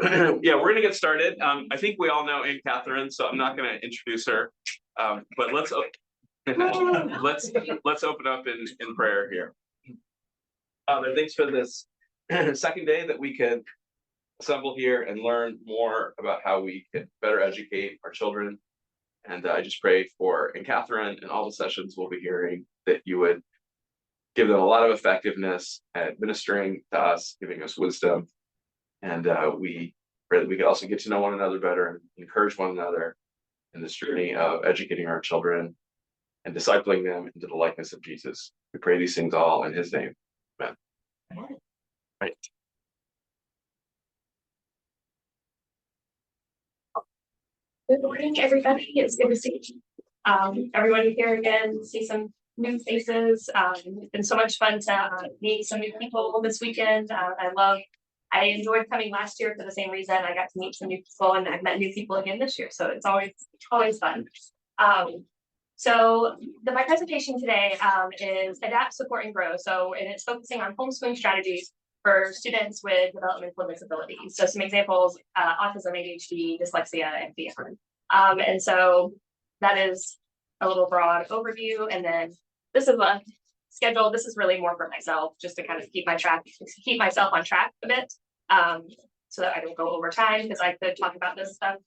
Yeah, we're gonna get started. I think we all know AnnKatherine, so I'm not gonna introduce her. But let's open up in prayer here. Father, thanks for this second day that we could assemble here and learn more about how we can better educate our children. And I just pray for AnnKatherine and all the sessions we'll be hearing that you would give them a lot of effectiveness at ministering to us, giving us wisdom. And we pray that we could also get to know one another better and encourage one another in this journey of educating our children and discipling them into the likeness of Jesus. We pray these things all in his name. Amen. Right. Good morning, everybody. It's good to see everyone here again, see some new faces. It's been so much fun to meet some new people this weekend. I enjoyed coming last year for the same reason. I got to meet some new people, and I've met new people again this year, so it's always fun. So my presentation today is Adapt, Support, and Grow. And it's focusing on homeschooling strategies for students with developmental disabilities. So some examples: autism, ADHD, dyslexia, and beyond. And so that is a little broad overview. And then this is a schedule. This is really more for myself, just to kind of keep myself on track a bit, so that I don't go over time, because I could talk about this stuff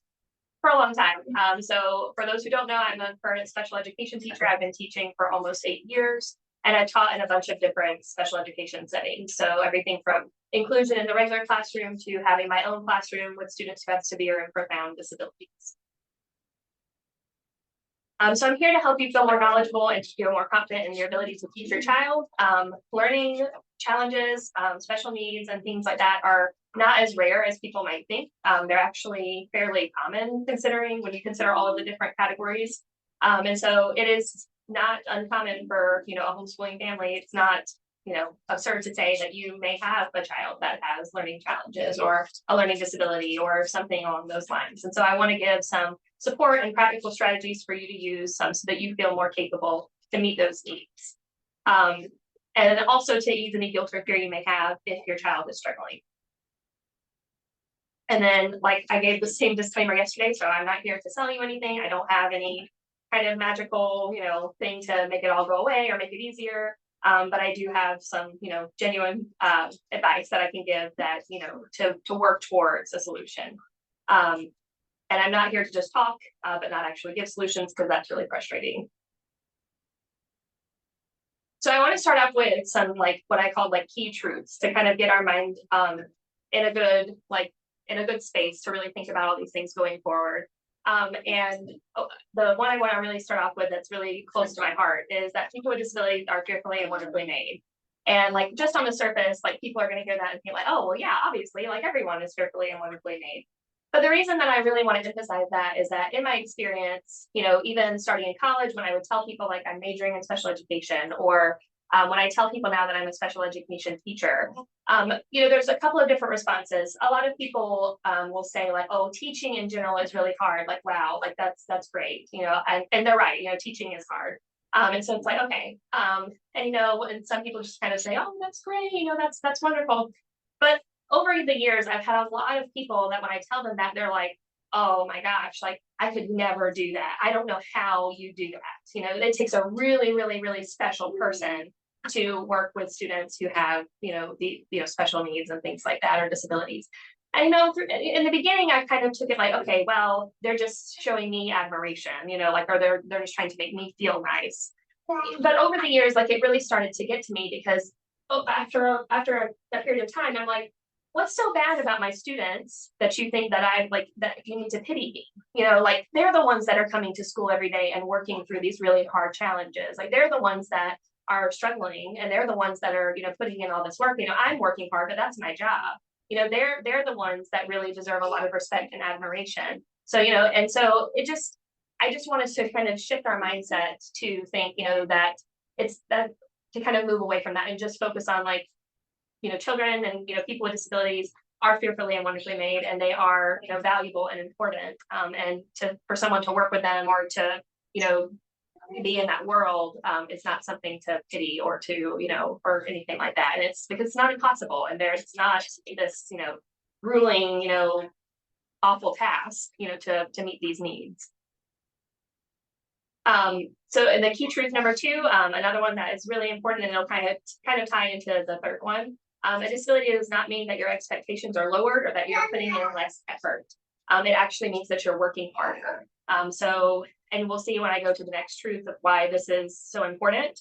for a long time. So for those who don't know, I'm a current special education teacher. I've been teaching for almost 8 years, and I've taught in a bunch of different special education settings. So everything from inclusion in the regular classroom to having my own classroom with students who have severe and profound disabilities. So I'm here to help you feel more knowledgeable and to feel more confident in your ability to teach your child. Learning challenges, special needs, and things like that are not as rare as people might think. They're actually fairly common when you consider all of the different categories. And so it is not uncommon for, a homeschooling family. It's not, absurd to say that you may have a child that has learning challenges or a learning disability or something along those lines. And so I want to give some support and practical strategies for you to use so that you feel more capable to meet those needs. And also to ease any guilt or fear you may have if your child is struggling. And then, like I gave the same disclaimer yesterday, so I'm not here to sell you anything. I don't have any kind of magical, thing to make it all go away or make it easier. But I do have some, genuine advice that I can give that, to work towards a solution. And I'm not here to just talk, but not actually give solutions, because that's really frustrating. So I want to start off with some what I call key truths to kind of get our mind in a good space to really think about all these things going forward. And the one I want to really start off with that's really close to my heart is that people with disabilities are fearfully and wonderfully made. And just on the surface, people are going to hear that and be like, oh, well, yeah, obviously, everyone is fearfully and wonderfully made. But the reason that I really want to emphasize that is that in my experience, even starting in college, when I would tell people I'm majoring in special education, or when I tell people now that I'm a special education teacher, there's a couple of different responses. A lot of people will say oh, teaching in general is really hard. Wow, that's great. And they're right. Teaching is hard. And so it's okay. And some people just kind of say, oh, that's great. That's wonderful. But over the years, I've had a lot of people that when I tell them that, they're like, oh my gosh, I could never do that. I don't know how you do that. It takes a really, really, really special person to work with students who have, the special needs and things like that, or disabilities. And in the beginning, I kind of took it okay, well, they're just showing me admiration, or they're just trying to make me feel nice. But over the years, it really started to get to me, because after that period of time, I'm like, what's so bad about my students that you think that that you need to pity me? They're the ones that are coming to school every day and working through these really hard challenges. They're the ones that are struggling, and they're the ones that are, putting in all this work. I'm working hard, but that's my job. They're the ones that really deserve a lot of respect and admiration. So, and so I just want us to kind of shift our mindset to think, that it's that, to kind of move away from that and just focus on children and, people with disabilities are fearfully and wonderfully made, and they are, valuable and important. And for someone to work with them or to, be in that world, it's not something to pity or to, or anything like that. And it's because it's not impossible. And there's not this, grueling, awful task, to meet these needs. So in the key truth number 2, another one that is really important, and it'll kind of tie into the third one. A disability does not mean that your expectations are lowered or that you're putting in less effort. It actually means that you're working harder. And we'll see when I go to the next truth of why this is so important.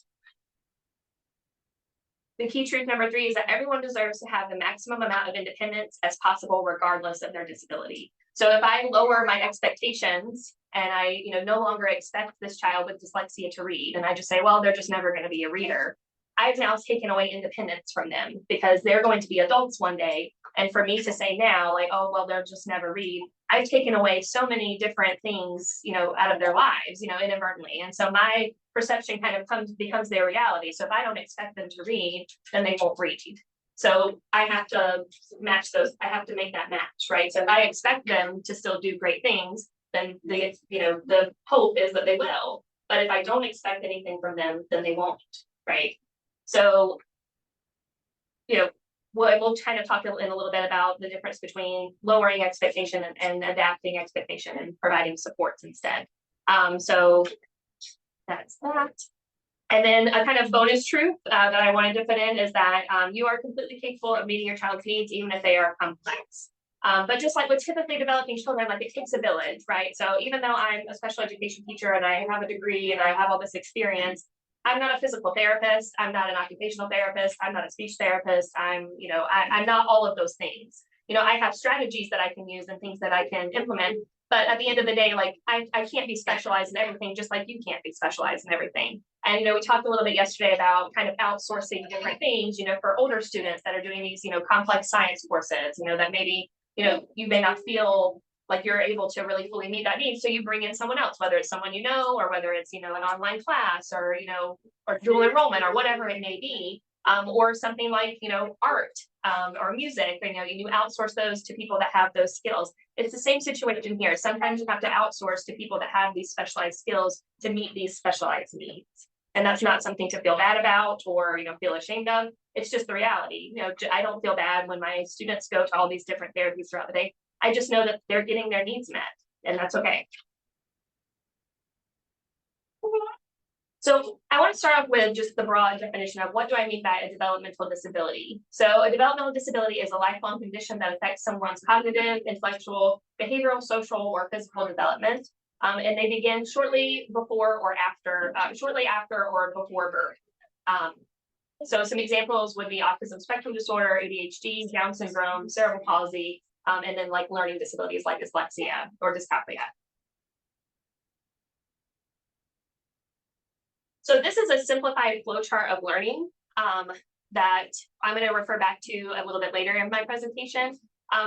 The key truth number 3 is that everyone deserves to have the maximum amount of independence as possible, regardless of their disability. So if I lower my expectations and I, no longer expect this child with dyslexia to read, and I just say, well, they're just never going to be a reader, I've now taken away independence from them, because they're going to be adults one day. And for me to say now, like, oh, well, they'll just never read, I've taken away so many different things, out of their lives, inadvertently. And so my perception kind of becomes their reality. So if I don't expect them to read, then they won't read. So I have to match those. I have to make that match, right? So if I expect them to still do great things, then the hope is that they will. But if I don't expect anything from them, then they won't, right? So, we'll kind of talk in a little bit about the difference between lowering expectation and adapting expectation and providing supports instead. So that's that. And then a kind of bonus truth that I wanted to put in is that you are completely capable of meeting your child's needs, even if they are complex. But just like with typically developing children, like it takes a village, right? So even though I'm a special education teacher and I have a degree and I have all this experience, I'm not a physical therapist. I'm not an occupational therapist. I'm not a speech therapist. I'm not all of those things. I have strategies that I can use and things that I can implement. But at the end of the day, like I can't be specialized in everything, just like you can't be specialized in everything. And, we talked a little bit yesterday about kind of outsourcing different things, for older students that are doing these, complex science courses, that maybe, you may not feel like you're able to really fully meet that need. So you bring in someone else, whether it's someone or whether it's, an online class or, or dual enrollment or whatever it may be, or something like, art or music, you outsource those to people that have those skills. It's the same situation here. Sometimes you have to outsource to people that have these specialized skills to meet these specialized needs. And that's not something to feel bad about or, feel ashamed of. It's just the reality. I don't feel bad when my students go to all these different therapies throughout the day. I just know that they're getting their needs met, and that's okay. So I want to start off with just the broad definition of what do I mean by a developmental disability. So a developmental disability is a lifelong condition that affects someone's cognitive, intellectual, behavioral, social, or physical development. And they begin shortly before or after birth. So some examples would be autism spectrum disorder, ADHD, Down syndrome, cerebral palsy, and then like learning disabilities like dyslexia or dyscalculia. So this is a simplified flowchart of learning that I'm going to refer back to a little bit later in my presentation.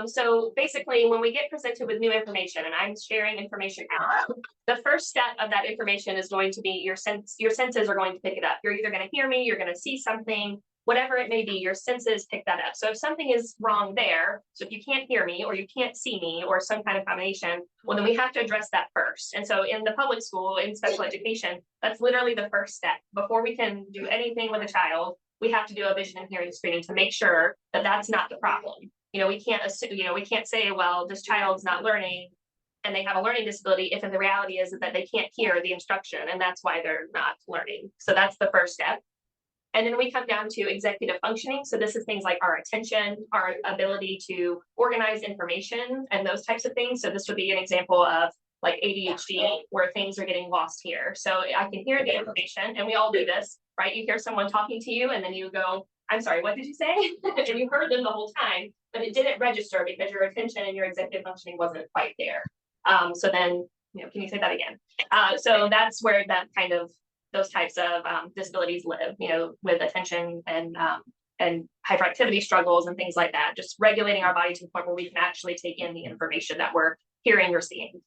So basically, when we get presented with new information and I'm sharing information out, the first step of that information is going to be your senses are going to pick it up. You're either going to hear me, you're going to see something, whatever it may be, your senses pick that up. So if something is wrong there, so if you can't hear me or you can't see me or some kind of combination, well, then we have to address that first. And so in the public school, in special education, that's literally the first step. Before we can do anything with a child, we have to do a vision and hearing screening to make sure that that's not the problem. We can't assume, we can't say, well, this child's not learning and they have a learning disability if the reality is that they can't hear the instruction and that's why they're not learning. So that's the first step. And then we come down to executive functioning. So this is things like our attention, our ability to organize information and those types of things. So this would be an example of like ADHD where things are getting lost here. So I can hear the information and we all do this, right? You hear someone talking to you and then you go, I'm sorry, what did you say? And you heard them the whole time, but it didn't register because your attention and your executive functioning wasn't quite there. So then, can you say that again? So that's where that kind of those types of disabilities live, with attention and hyperactivity struggles and things like that, just regulating our body to the point where we can actually take in the information that we're hearing or seeing.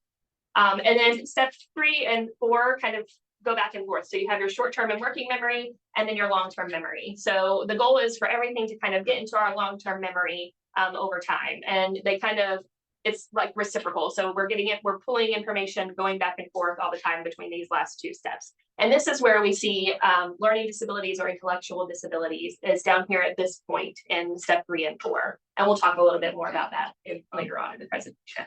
And then steps 3 and 4 kind of go back and forth. So you have your short-term and working memory and then your long-term memory. So the goal is for everything to kind of get into our long-term memory over time. And they kind of, it's like reciprocal. So we're pulling information, going back and forth all the time between these last two steps. And this is where we see learning disabilities or intellectual disabilities is down here at this point in step 3 and 4. And we'll talk a little bit more about that later on in the presentation.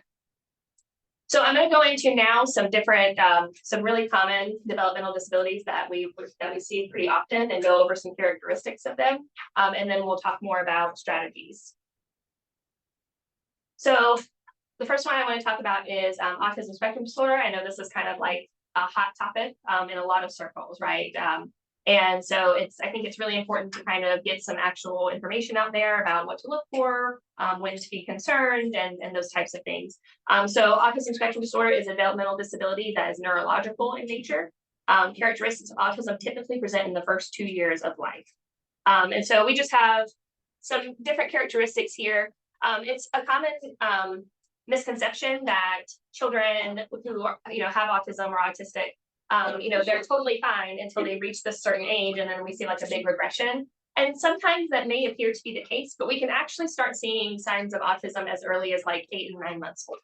So I'm going to go into now some different, some really common developmental disabilities that we see pretty often and go over some characteristics of them. And then we'll talk more about strategies. So the first one I want to talk about is autism spectrum disorder. I know this is kind of like a hot topic in a lot of circles, right? And so I think it's really important to kind of get some actual information out there about what to look for, when to be concerned, and those types of things. So autism spectrum disorder is a developmental disability that is neurological in nature. Characteristics of autism typically present in the first 2 years of life. And so we just have some different characteristics here. It's a common misconception that children who are, have autism or autistic, they're totally fine until they reach this certain age, and then we see like a big regression. And sometimes that may appear to be the case, but we can actually start seeing signs of autism as early as like 8 and 9 months old.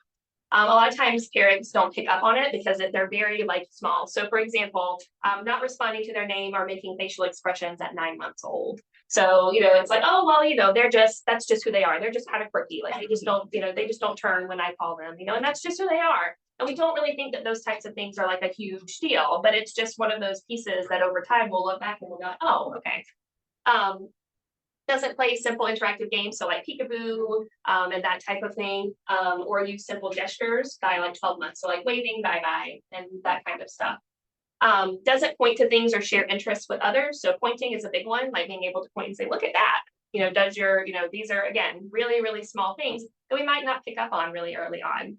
A lot of times parents don't pick up on it because they're very like small. So for example, not responding to their name or making facial expressions at 9 months old. So, it's like, oh, well, that's just who they are. They're just kind of quirky. Like they just don't turn when I call them, and that's just who they are. And we don't really think that those types of things are like a huge deal, but it's just one of those pieces that over time we'll look back and we'll go, oh, okay. Doesn't play simple interactive games, so like peekaboo and that type of thing, or use simple gestures by like 12 months, so like waving, bye-bye, and that kind of stuff. Doesn't point to things or share interests with others, so pointing is a big one, like being able to point and say, look at that. Does your, these are, again, really, really small things that we might not pick up on really early on.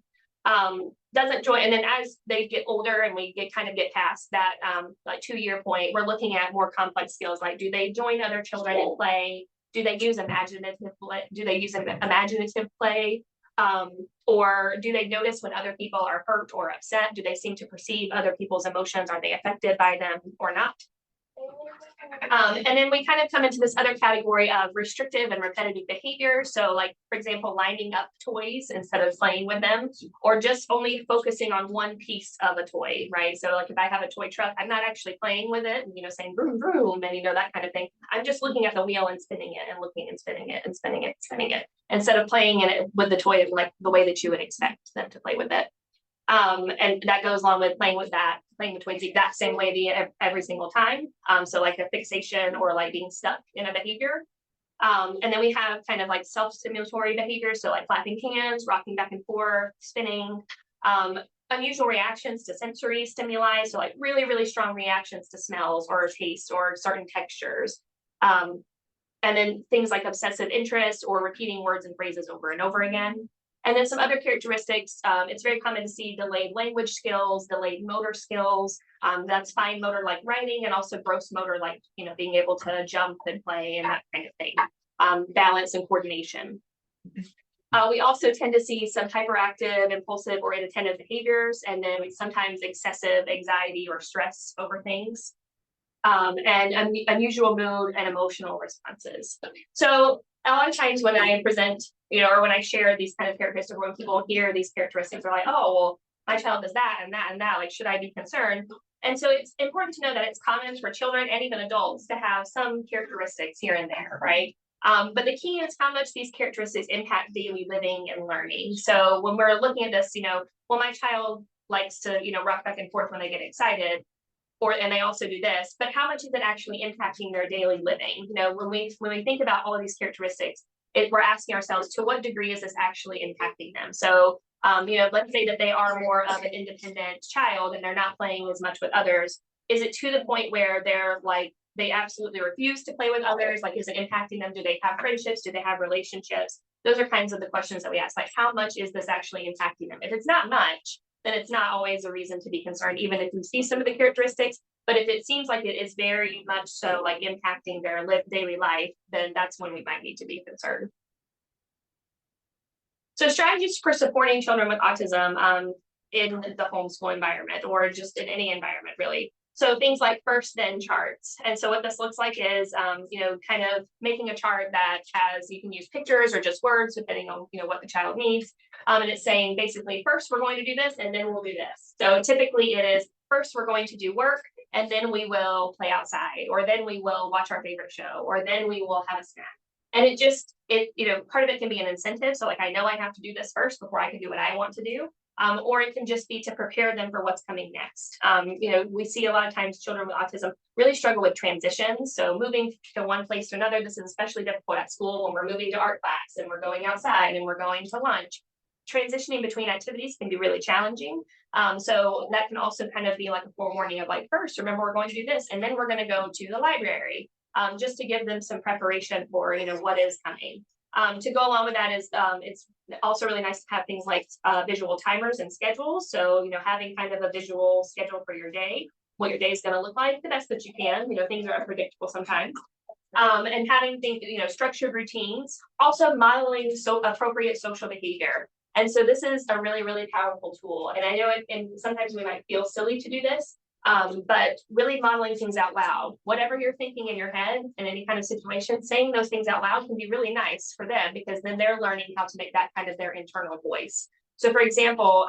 Doesn't join, and then as they get older and we get past that like 2-year point, we're looking at more complex skills, like do they join other children in play? Do they use imaginative play? Or do they notice when other people are hurt or upset? Do they seem to perceive other people's emotions? Are they affected by them or not? And then we kind of come into this other category of restrictive and repetitive behavior. So like, for example, lining up toys instead of playing with them, or just only focusing on one piece of a toy, right? So like if I have a toy truck, I'm not actually playing with it and, saying vroom, vroom, and, that kind of thing. I'm just looking at the wheel and spinning it and looking and spinning it and spinning it, and spinning it, instead of playing in it with the toy like the way that you would expect them to play with it. And that goes along with playing with toys the exact same way every single time. So like a fixation or like being stuck in a behavior. And then we have kind of like self-stimulatory behavior. So like clapping hands, rocking back and forth, spinning, unusual reactions to sensory stimuli. So like really, really strong reactions to smells or taste or certain textures. And then things like obsessive interest or repeating words and phrases over and over again. And then some other characteristics, it's very common to see delayed language skills, delayed motor skills. That's fine motor like writing, and also gross motor like, being able to jump and play and that kind of thing. Balance and coordination. We also tend to see some hyperactive, impulsive, or inattentive behaviors, and then sometimes excessive anxiety or stress over things. And unusual mood and emotional responses. So a lot of times when I present, or when I share these kind of characteristics, when people hear these characteristics, are like, oh, well, my child does that and that and that, like, should I be concerned? And so it's important to know that it's common for children and even adults to have some characteristics here and there, right? But the key is how much these characteristics impact daily living and learning. So when we're looking at this, well, my child likes to, rock back and forth when they get excited, and they also do this, but how much is it actually impacting their daily living? When we think about all of these characteristics, we're asking ourselves, to what degree is this actually impacting them? So, let's say that they are more of an independent child and they're not playing as much with others. Is it to the point where they're like, they absolutely refuse to play with others? Like, is it impacting them? Do they have friendships? Do they have relationships? Those are kinds of the questions that we ask, like, how much is this actually impacting them? If it's not much, then it's not always a reason to be concerned, even if you see some of the characteristics. But if it seems like it is very much so like impacting their daily life, then that's when we might need to be concerned. So strategies for supporting children with autism in the homeschool environment, or just in any environment really. So things like first then charts. And so what this looks like is, kind of making a chart that has, you can use pictures or just words depending on, what the child needs. And it's saying basically first we're going to do this and then we'll do this. So typically it is first we're going to do work and then we will play outside, or then we will watch our favorite show, or then we will have a snack. And part of it can be an incentive. So like, I know I have to do this first before I can do what I want to do. Or it can just be to prepare them for what's coming next. We see a lot of times children with autism really struggle with transitions. So moving to one place to another, this is especially difficult at school when we're moving to art class and we're going outside and we're going to lunch. Transitioning between activities can be really challenging. So that can also kind of be like a forewarning of like, first, remember we're going to do this, and then we're going to go to the library, just to give them some preparation for, what is coming. To go along with that is it's also really nice to have things like visual timers and schedules. So, having kind of a visual schedule for your day, what your day is going to look like the best that you can. Things are unpredictable sometimes. And having things, structured routines, also modeling appropriate social behavior. And so this is a really, really powerful tool. And I know and sometimes we might feel silly to do this, but really modeling things out loud, whatever you're thinking in your head in any kind of situation, saying those things out loud can be really nice for them, because then they're learning how to make that kind of their internal voice. So for example,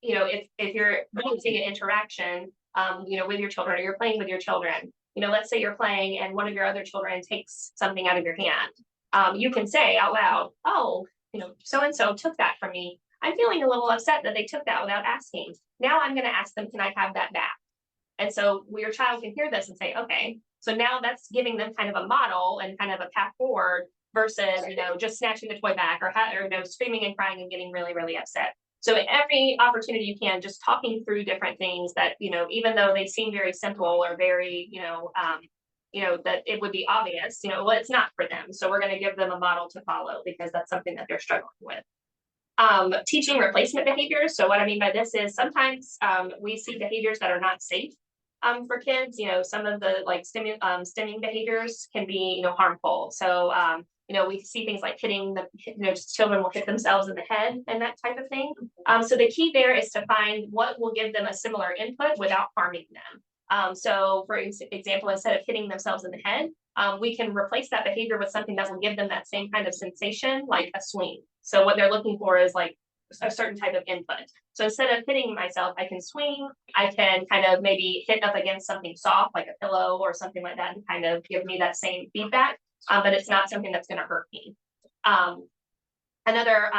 if you're witnessing an interaction, with your children, or you're playing with your children, let's say you're playing and one of your other children takes something out of your hand. You can say out loud, oh, so-and-so took that from me. I'm feeling a little upset that they took that without asking. Now I'm going to ask them, can I have that back? And so your child can hear this and say, okay, so now that's giving them kind of a model and kind of a path forward versus, just snatching the toy back or screaming and crying and getting really, really upset. So every opportunity you can, just talking through different things that, even though they seem very simple or very, that it would be obvious, well, it's not for them. So we're going to give them a model to follow because that's something that they're struggling with. Teaching replacement behaviors. So what I mean by this is sometimes we see behaviors that are not safe for kids. Some of the like stimming behaviors can be, harmful. So, we see things like hitting just children will hit themselves in the head and that type of thing. So the key there is to find what will give them a similar input without harming them. So for example, instead of hitting themselves in the head, we can replace that behavior with something that will give them that same kind of sensation, like a swing. So what they're looking for is like a certain type of input. So instead of hitting myself, I can swing. I can kind of maybe hit up against something soft, like a pillow or something like that, and kind of give me that same feedback. But it's not something that's going to hurt me. Another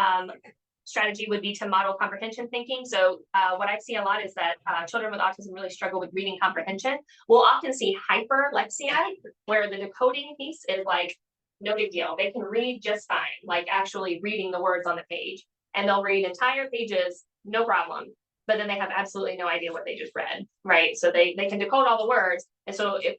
strategy would be to model comprehension thinking. So what I see a lot is that children with autism really struggle with reading comprehension. We'll often see hyperlexia, where the decoding piece is like, no big deal. They can read just fine, like actually reading the words on the page. And they'll read entire pages, no problem. But then they have absolutely no idea what they just read, right? So they can decode all the words. And so if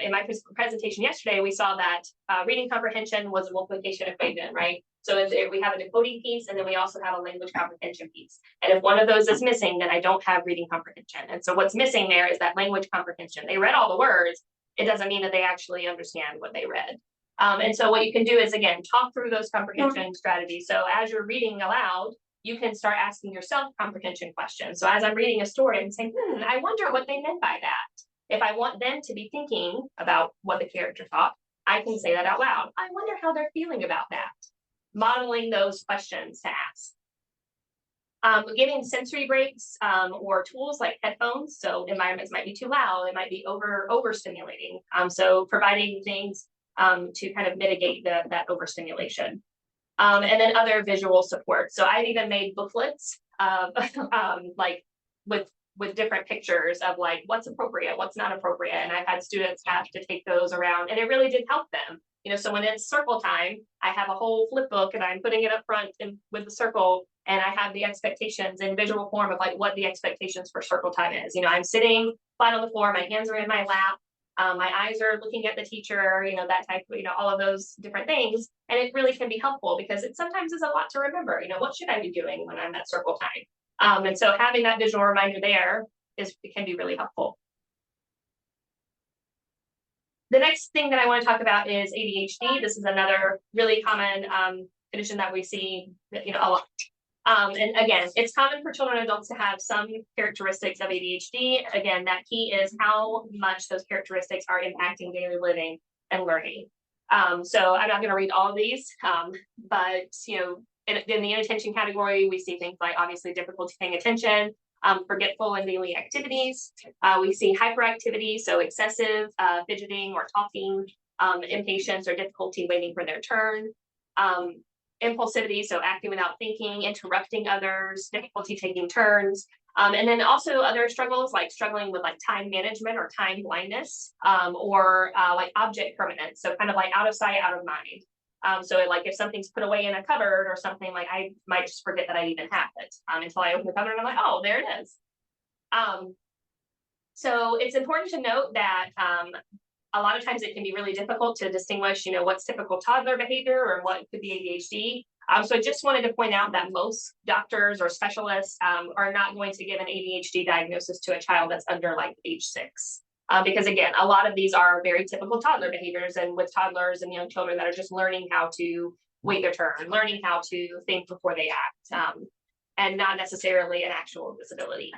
in my presentation yesterday, we saw that reading comprehension was a multiplication equation, right? So we have a decoding piece, and then we also have a language comprehension piece. And if one of those is missing, then I don't have reading comprehension. And so what's missing there is that language comprehension. They read all the words. It doesn't mean that they actually understand what they read. And so what you can do is, again, talk through those comprehension strategies. So as you're reading aloud, you can start asking yourself comprehension questions. So as I'm reading a story, I'm saying, I wonder what they meant by that. If I want them to be thinking about what the character thought, I can say that out loud. I wonder how they're feeling about that. Modeling those questions to ask. Giving sensory breaks or tools like headphones. So environments might be too loud. It might be overstimulating. So providing things to kind of mitigate that overstimulation. And then other visual support. So I've even made booklets like with different pictures of like what's appropriate, what's not appropriate. And I've had students have to take those around, and it really did help them. So when it's circle time, I have a whole flip book and I'm putting it up front with the circle, and I have the expectations in visual form of like what the expectations for circle time is. I'm sitting flat on the floor, my hands are in my lap. My eyes are looking at the teacher, that type of, all of those different things. And it really can be helpful because it sometimes is a lot to remember, what should I be doing when I'm at circle time? And so having that visual reminder there can be really helpful. The next thing that I want to talk about is ADHD. This is another really common condition that we see, a lot. And again, it's common for children and adults to have some characteristics of ADHD. Again, that key is how much those characteristics are impacting daily living and learning. So I'm not going to read all of these, but in the inattention category, we see things like obviously difficulty paying attention, forgetful in daily activities. We see hyperactivity, so excessive fidgeting or talking, impatience or difficulty waiting for their turn. Impulsivity, so acting without thinking, interrupting others, difficulty taking turns, and then also other struggles like struggling with like time management or time blindness, or like object permanence, so kind of like out of sight, out of mind. So like if something's put away in a cupboard or something, like I might just forget that I even have it until I open the cupboard and I'm like, oh, there it is. So it's important to note that a lot of times it can be really difficult to distinguish, what's typical toddler behavior or what could be ADHD. So I just wanted to point out that most doctors or specialists are not going to give an ADHD diagnosis to a child that's under like age 6. Because again, a lot of these are very typical toddler behaviors, and with toddlers and young children that are just learning how to wait their turn, learning how to think before they act, and not necessarily an actual disability.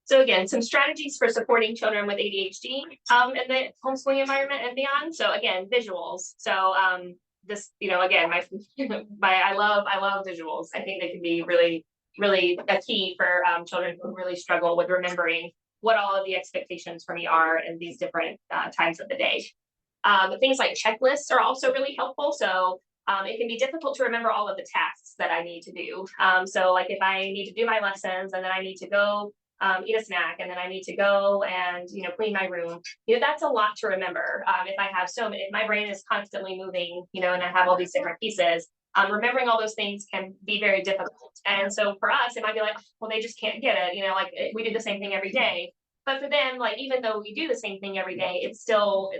So again, some strategies for supporting children with ADHD in the homeschooling environment and beyond. So again, visuals. So this, again, I love visuals. I think they can be really, really a key for children who really struggle with remembering what all of the expectations for me are in these different times of the day. Things like checklists are also really helpful. So it can be difficult to remember all of the tasks that I need to do. So like if I need to do my lessons and then I need to go eat a snack, and then I need to go and clean my room. That's a lot to remember. If I have if my brain is constantly moving, and I have all these different pieces, remembering all those things can be very difficult. And so for us, it might be like, well, they just can't get it. Like we do the same thing every day. But for them, like even though we do the same thing every day, it's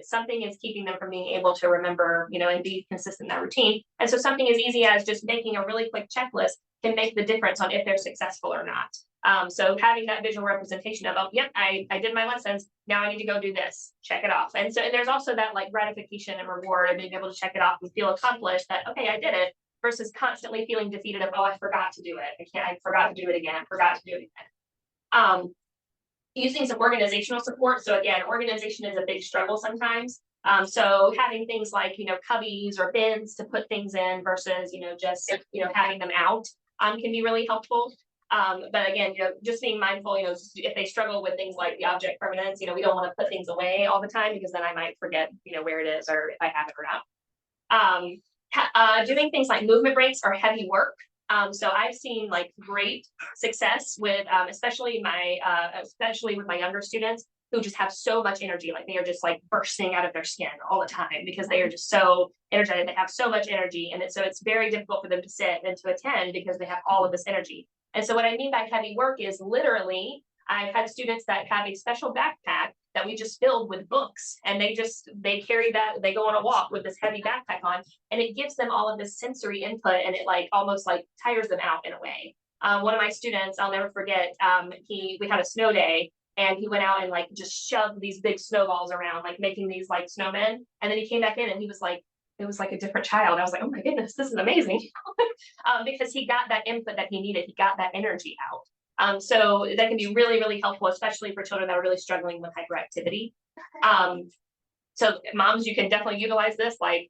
something is keeping them from being able to remember, and be consistent in that routine. And so something as easy as just making a really quick checklist can make the difference on if they're successful or not. So having that visual representation of, oh, yep, I did my lessons. Now I need to go do this, check it off. And there's also that like gratification and reward of being able to check it off and feel accomplished that, okay, I did it, versus constantly feeling defeated of, oh, I forgot to do it. I forgot to do it again. I forgot to do it again. Using some organizational support. So again, organization is a big struggle sometimes. So having things like, cubbies or bins to put things in versus, just, having them out can be really helpful. But again, just being mindful, if they struggle with things like the object permanence, we don't want to put things away all the time because then I might forget, where it is or if I have it or not. Doing things like movement breaks or heavy work. So I've seen like great success with, especially with my younger students who just have so much energy, like they are just like bursting out of their skin all the time because they are just so energetic. They have so much energy, and so it's very difficult for them to sit and to attend because they have all of this energy. And so what I mean by heavy work is literally, I've had students that have a special backpack that we just filled with books, and they carry that, they go on a walk with this heavy backpack on, and it gives them all of this sensory input, and it like almost like tires them out in a way. One of my students, I'll never forget, we had a snow day, and he went out and like just shoved these big snowballs around, like making these like snowmen, and then he came back in and he was like, it was like a different child. I was like, oh my goodness, this is amazing. Because he got that input that he needed. He got that energy out. So that can be really, really helpful, especially for children that are really struggling with hyperactivity. So moms, you can definitely utilize this. Like,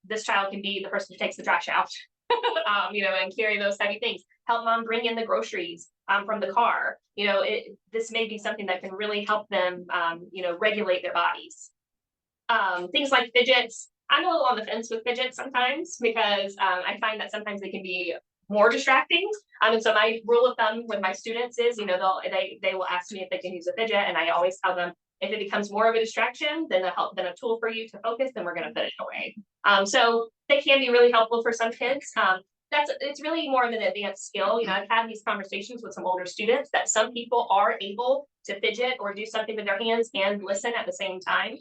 this child can be the person who takes the trash out, and carry those heavy things. Help mom bring in the groceries from the car. This may be something that can really help them, regulate their bodies. Things like fidgets. I'm a little on the fence with fidgets sometimes because I find that sometimes they can be more distracting. And so my rule of thumb with my students is, they will ask me if they can use a fidget, and I always tell them if it becomes more of a distraction than a tool for you to focus, then we're going to put it away. So they can be really helpful for some kids. It's really more of an advanced skill. I've had these conversations with some older students that some people are able to fidget or do something with their hands and listen at the same time.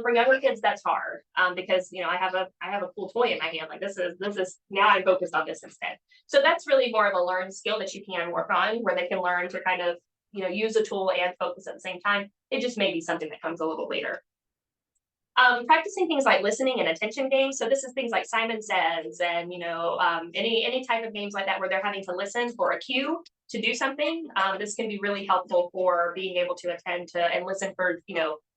For younger kids, that's hard because I have a cool toy in my hand. Like this is now I'm focused on this instead. So that's really more of a learned skill that you can work on, where they can learn to kind of use a tool and focus at the same time. It just may be something that comes a little later. Practicing things like listening and attention games. So this is things like Simon Says, and any type of games like that where they're having to listen for a cue to do something. This can be really helpful for being able to attend to and listen for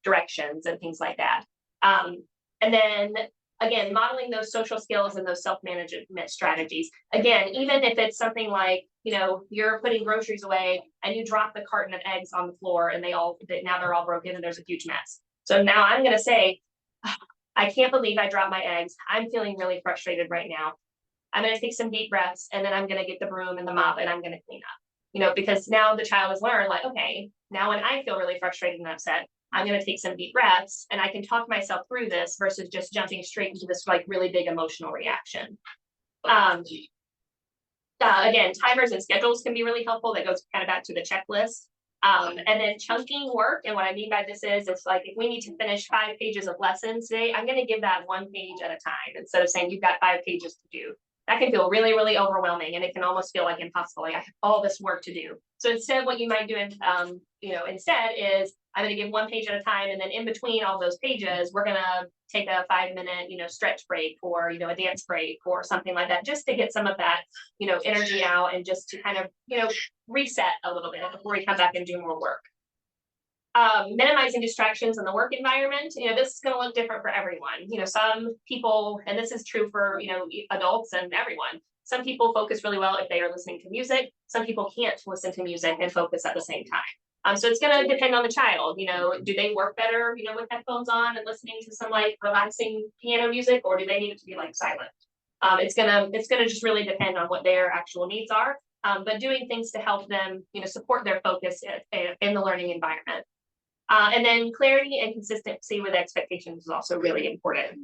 directions and things like that. And then again, modeling those social skills and those self-management strategies. Again, even if it's something like you're putting groceries away and you drop the carton of eggs on the floor and now they're all broken and there's a huge mess. So now I'm going to say, I can't believe I dropped my eggs. I'm feeling really frustrated right now. I'm going to take some deep breaths, and then I'm going to get the broom and the mop and I'm going to clean up. Because now the child has learned, like, okay, now when I feel really frustrated and upset, I'm going to take some deep breaths and I can talk myself through this versus just jumping straight into this like really big emotional reaction. Again, timers and schedules can be really helpful. That goes kind of back to the checklist. And then chunking work. And what I mean by this is, it's like, if we need to finish 5 pages of lessons today, I'm going to give that 1 page at a time instead of saying you've got 5 pages to do. That can feel really, really overwhelming, and it can almost feel like impossible. Like, I have all this work to do. So instead, what you might do, instead is I'm going to give 1 page at a time, and then in between all those pages, we're going to take a 5-minute, stretch break, or a dance break or something like that, just to get some of that, energy out, and just to kind of, reset a little bit before we come back and do more work. Minimizing distractions in the work environment. This is going to look different for everyone. Some people, and this is true for, adults and everyone, some people focus really well if they are listening to music. Some people can't listen to music and focus at the same time. So it's going to depend on the child. Do they work better, with headphones on and listening to some like relaxing piano music, or do they need it to be like silent? It's gonna just really depend on what their actual needs are. But doing things to help them, support their focus in the learning environment. And then clarity and consistency with expectations is also really important.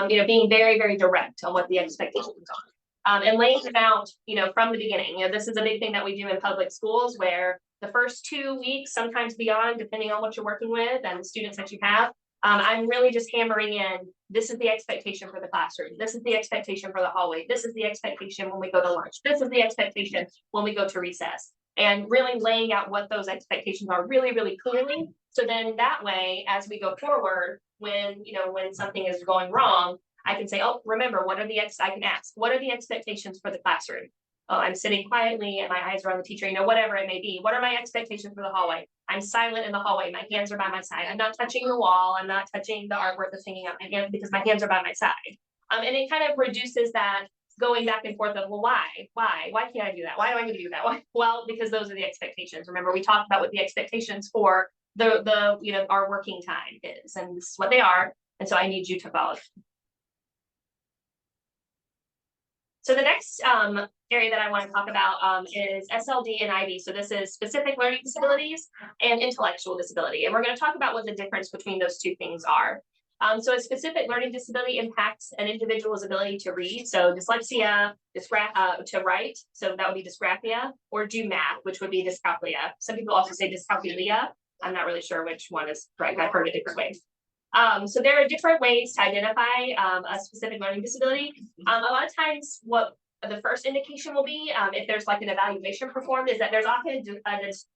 Being very, very direct on what the expectations are. And laying them out, from the beginning. This is a big thing that we do in public schools, where the first 2 weeks, sometimes beyond, depending on what you're working with and the students that you have, I'm really just hammering in, this is the expectation for the classroom. This is the expectation for the hallway. This is the expectation when we go to lunch. This is the expectation when we go to recess. And really laying out what those expectations are really, really clearly. So then that way, as we go forward, when something is going wrong, I can say, oh, remember, I can ask, what are the expectations for the classroom? Oh, I'm sitting quietly and my eyes are on the teacher, whatever it may be. What are my expectations for the hallway? I'm silent in the hallway. My hands are by my side. I'm not touching the wall. I'm not touching the artwork that's hanging up my hands because my hands are by my side. And it kind of reduces that going back and forth of, well, why can't I do that? Why do I need to do that? Why? Well, because those are the expectations. Remember, we talked about what the expectations for the our working time is, and this is what they are. And so I need you to follow. So the next area that I want to talk about is SLD and IB. So this is specific learning disabilities and intellectual disability. And we're going to talk about what the difference between those two things are. So a specific learning disability impacts an individual's ability to read. So dyslexia, to write. So that would be dysgraphia, or do math, which would be dyscalculia. Some people also say dyscalculia. I'm not really sure which one is correct. I've heard it different ways. So there are different ways to identify a specific learning disability. A lot of times what the first indication will be, if there's like an evaluation performed, is that there's often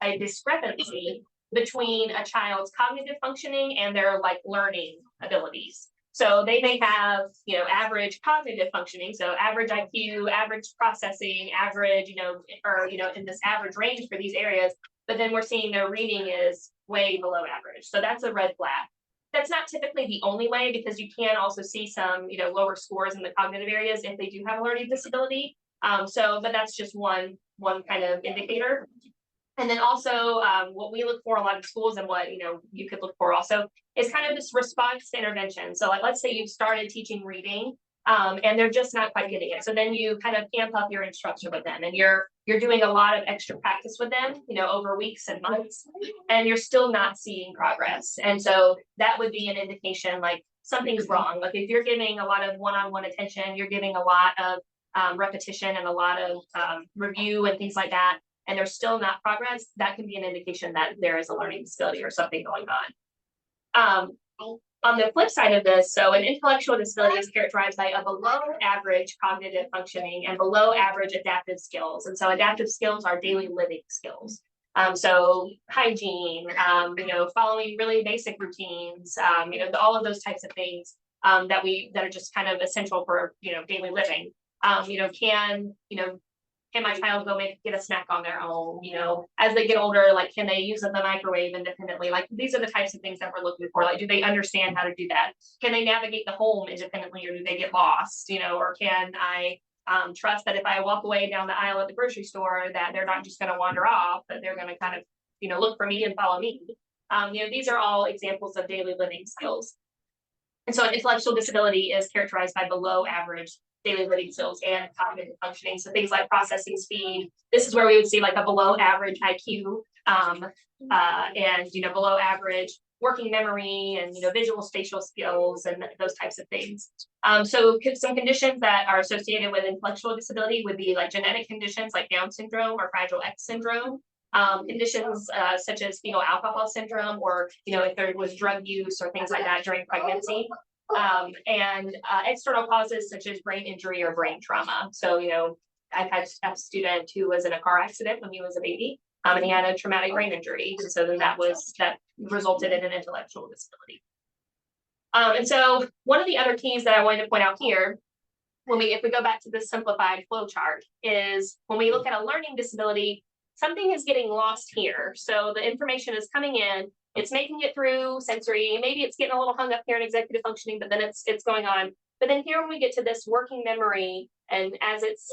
a discrepancy between a child's cognitive functioning and their like learning abilities. So they may have, average cognitive functioning, so average IQ, average processing, average, in this average range for these areas, but then we're seeing their reading is way below average. So that's a red flag. That's not typically the only way, because you can also see some, lower scores in the cognitive areas if they do have a learning disability. But that's just one kind of indicator. And then also what we look for a lot of schools, and what, you could look for also, is kind of this response to intervention. So like, let's say you've started teaching reading and they're just not quite getting it. So then you kind of amp up your instruction with them, and you're doing a lot of extra practice with them, over weeks and months, and you're still not seeing progress. And so that would be an indication like something's wrong. Like if you're giving a lot of one-on-one attention, you're giving a lot of repetition and a lot of review and things like that, and there's still not progress, that can be an indication that there is a learning disability or something going on. On the flip side of this, so an intellectual disability is characterized by a below average cognitive functioning and below average adaptive skills. And so adaptive skills are daily living skills. So hygiene, following really basic routines, all of those types of things that are just kind of essential for, daily living. Can my child go get a snack on their own? As they get older, like, can they use the microwave independently? Like, these are the types of things that we're looking for. Like, do they understand how to do that? Can they navigate the home independently, or do they get lost? Or can I trust that if I walk away down the aisle at the grocery store, that they're not just going to wander off, but they're going to kind of, look for me and follow me. These are all examples of daily living skills. And so an intellectual disability is characterized by below average daily living skills and cognitive functioning. So things like processing speed. This is where we would see like a below average IQ, and below average working memory, and visual spatial skills, and those types of things. So some conditions that are associated with intellectual disability would be like genetic conditions like Down syndrome or Fragile X syndrome. Conditions such as fetal alcohol syndrome, or if there was drug use or things like that during pregnancy. And external causes such as brain injury or brain trauma. So, I've had a student who was in a car accident when he was a baby, and he had a traumatic brain injury. And so then that resulted in an intellectual disability. And so one of the other keys that I wanted to point out here, if we go back to this simplified flow chart, is when we look at a learning disability, something is getting lost here. So the information is coming in, it's making it through sensory, maybe it's getting a little hung up here in executive functioning, but then it's going on. But then here when we get to this working memory, and as it's,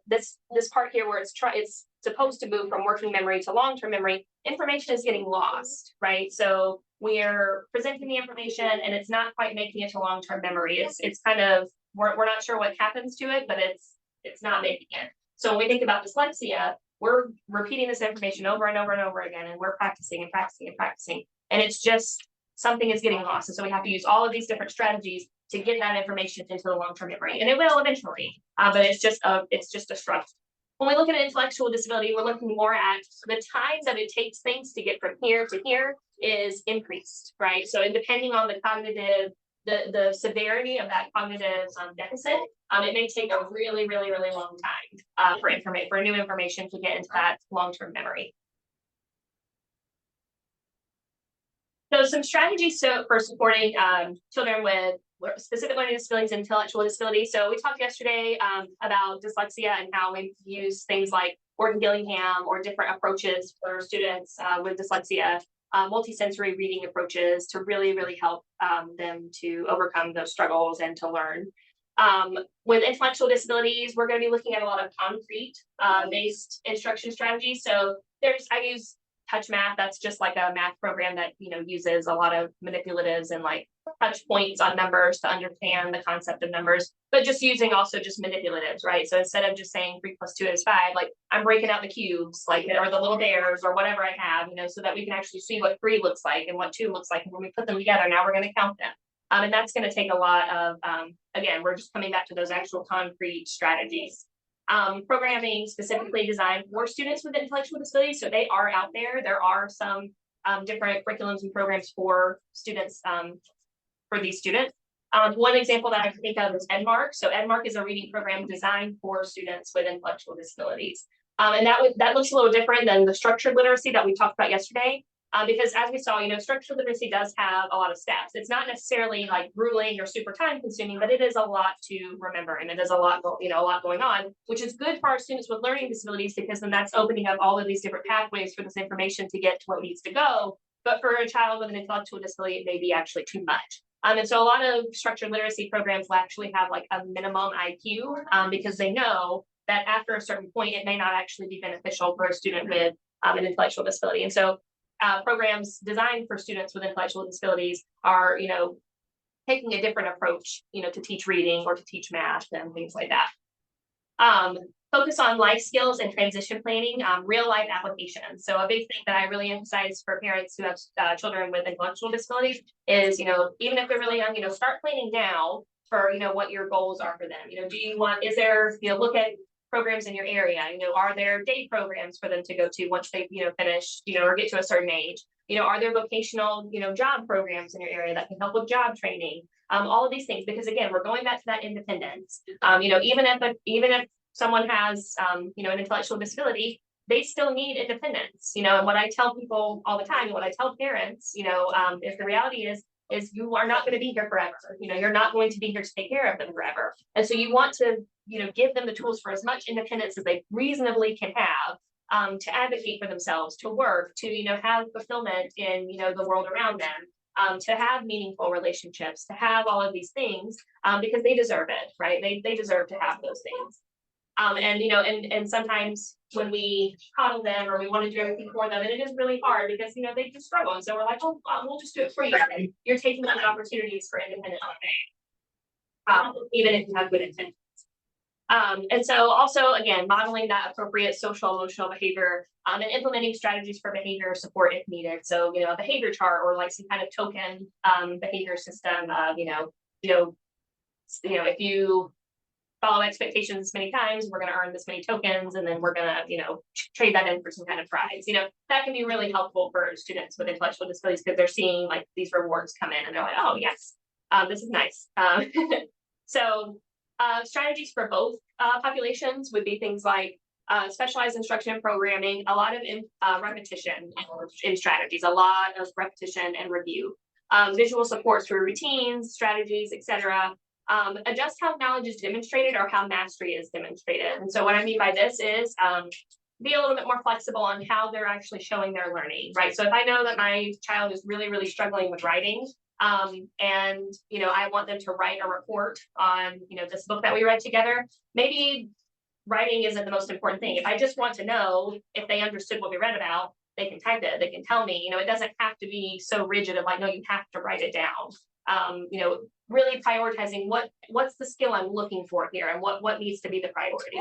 this part here where it's supposed to move from working memory to long-term memory, information is getting lost, right? So we're presenting the information and it's not quite making it to long-term memory. It's kind of, we're not sure what happens to it, but it's not making it. So when we think about dyslexia, we're repeating this information over and over and over again, and we're practicing and practicing and practicing. And it's just something is getting lost. And so we have to use all of these different strategies to get that information into the long-term memory. And it will eventually, but it's just a struggle. When we look at an intellectual disability, we're looking more at the time that it takes things to get from here to here is increased, right? So depending on the cognitive, the severity of that cognitive deficit, it may take a really, really, really long time for new information to get into that long-term memory. So some strategies for supporting children with specific learning disabilities and intellectual disabilities. So we talked yesterday about dyslexia and how we use things like Gordon-Gillingham or different approaches for students with dyslexia, multisensory reading approaches to really, really help them to overcome those struggles and to learn. With intellectual disabilities, we're going to be looking at a lot of concrete based instruction strategies. So I use Touch Math. That's just like a math program that uses a lot of manipulatives and like touch points on numbers to understand the concept of numbers, but just using also just manipulatives, right? So instead of just saying 3 + 2 is 5, like I'm breaking out the cubes, like, or the little bears or whatever I have, so that we can actually see what 3 looks like and what 2 looks like. And when we put them together, now we're going to count them. And that's going to take a lot of, again, we're just coming back to those actual concrete strategies. Programming specifically designed for students with intellectual disabilities. So they are out there. There are some different curriculums and programs for students, for these students. One example that I can think of is EdMark. So EdMark is a reading program designed for students with intellectual disabilities. And that looks a little different than the structured literacy that we talked about yesterday. Because as we saw, structured literacy does have a lot of steps. It's not necessarily like grueling or super time consuming, but it is a lot to remember, and it is a lot going on, which is good for our students with learning disabilities, because then that's opening up all of these different pathways for this information to get to what needs to go. But for a child with an intellectual disability, it may be actually too much. And so a lot of structured literacy programs will actually have like a minimum IQ, because they know that after a certain point, it may not actually be beneficial for a student with an intellectual disability. And so programs designed for students with intellectual disabilities are, taking a different approach, to teach reading or to teach math and things like that. Focus on life skills and transition planning, real life applications. So a big thing that I really emphasize for parents who have children with intellectual disabilities is, even if they're really young, start planning now for, what your goals are for them. Look at programs in your area, are there day programs for them to go to once they, finish, or get to a certain age? Are there vocational, job programs in your area that can help with job training? All of these things, because again, we're going back to that independence. Even if someone has, an intellectual disability, they still need independence, you know, and what I tell people all the time, and what I tell parents, you know, is the reality is you are not going to be here forever. You know, you're not going to be here to take care of them forever. And so you want to, you know, give them the tools for as much independence as they reasonably can have, to advocate for themselves, to work, to, you know, have fulfillment in, you know, the world around them, to have meaningful relationships, to have all of these things, because they deserve it, right? They deserve to have those things. And, you know, and sometimes when we coddle them or we want to do everything for them, and it is really hard because, you know, they just struggle. And so we're like, oh, we'll just do it for you. You're taking those opportunities for independent learning, even if you have good intentions. And so also, again, modeling that appropriate social emotional behavior, and implementing strategies for behavior support if needed. So, you know, a behavior chart or like some kind of token behavior system, if you follow expectations many times, we're going to earn this many tokens, and then we're going to, you know, trade that in for some kind of prize. You know, that can be really helpful for students with intellectual disabilities because they're seeing like these rewards come in and they're like, oh yes, this is nice. So strategies for both populations would be things like specialized instruction and programming, a lot of repetition in strategies, a lot of repetition and review, visual supports through routines, strategies, etc. Adjust how knowledge is demonstrated or how mastery is demonstrated. And so what I mean by this is be a little bit more flexible on how they're actually showing their learning, right? So if I know that my child is really, really struggling with writing, and, you know, I want them to write a report on, you know, this book that we read together, maybe writing isn't the most important thing. If I just want to know if they understood what we read about, they can type it, they can tell me, you know, it doesn't have to be so rigid of like, no, you have to write it down. You know, really prioritizing what's the skill I'm looking for here and what needs to be the priority.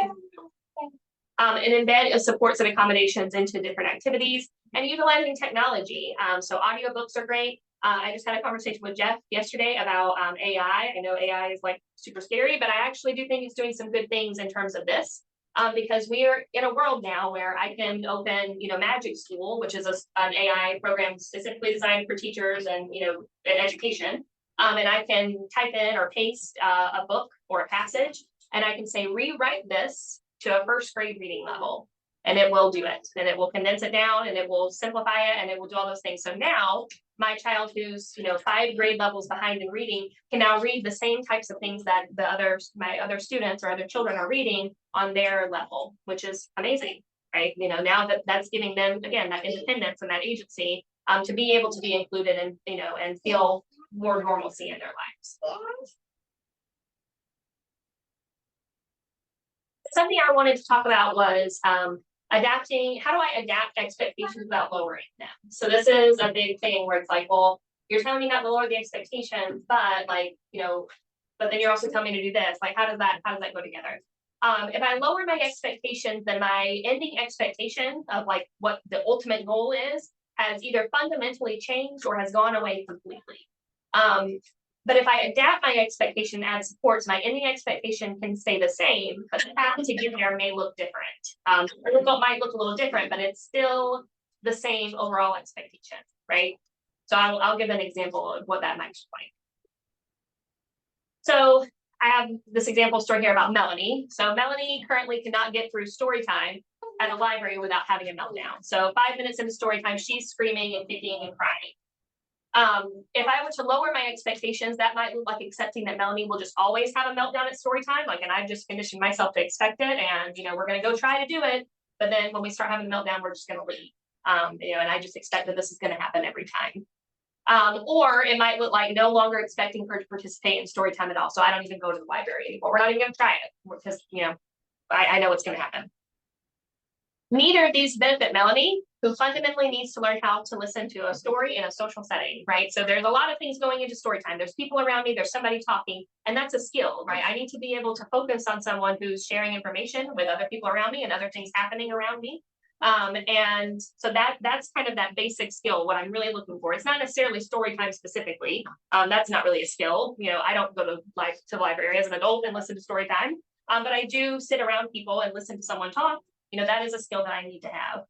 And embed supports and accommodations into different activities and utilizing technology. So audiobooks are great. I just had a conversation with Jeff yesterday about AI. I know AI is like super scary, but I actually do think it's doing some good things in terms of this. Because we are in a world now where I can open, you know, Magic School, which is an AI program specifically designed for teachers and, you know, in education. And I can type in or paste a book or a passage, and I can say, rewrite this to a first grade reading level, and it will do it. And it will condense it down, and it will simplify it, and it will do all those things. So now my child who's, you know, 5 grade levels behind in reading can now read the same types of things that my other students or other children are reading on their level, which is amazing, right? You know, now that's giving them, again, that independence and that agency to be able to be included and, you know, and feel more normalcy in their lives. Something I wanted to talk about was adapting. How do I adapt expectations without lowering them? So this is a big thing where it's like, well, you're telling me not to lower the expectations, but like, you know, but then you're also telling me to do this. Like, how does that go together? If I lower my expectations, then my ending expectation of like what the ultimate goal is has either fundamentally changed or has gone away completely. But if I adapt my expectation, add supports, my ending expectation can stay the same, but the path to get there may look different. The result might look a little different, but it's still the same overall expectation, right? So I'll give an example of what that might look like. So I have this example story here about Melanie. So Melanie currently cannot get through story time at a library without having a meltdown. So 5 minutes into story time, she's screaming and kicking and crying. If I were to lower my expectations, that might look like accepting that Melanie will just always have a meltdown at story time. Like, and I've just conditioned myself to expect it, and, you know, we're going to go try to do it. But then when we start having a meltdown, we're just going to leave. You know, and I just expect that this is going to happen every time. Or it might look like no longer expecting her to participate in story time at all. So I don't even go to the library anymore. We're not even going to try it because, you know, I know what's going to happen. Neither of these benefit Melanie, who fundamentally needs to learn how to listen to a story in a social setting, right? So there's a lot of things going into story time. There's people around me, there's somebody talking, and that's a skill, right? I need to be able to focus on someone who's sharing information with other people around me and other things happening around me. And so that's kind of that basic skill, what I'm really looking for. It's not necessarily story time specifically. That's not really a skill. You know, I don't go to the library as an adult and listen to story time. But I do sit around people and listen to someone talk. You know, that is a skill that I need to have.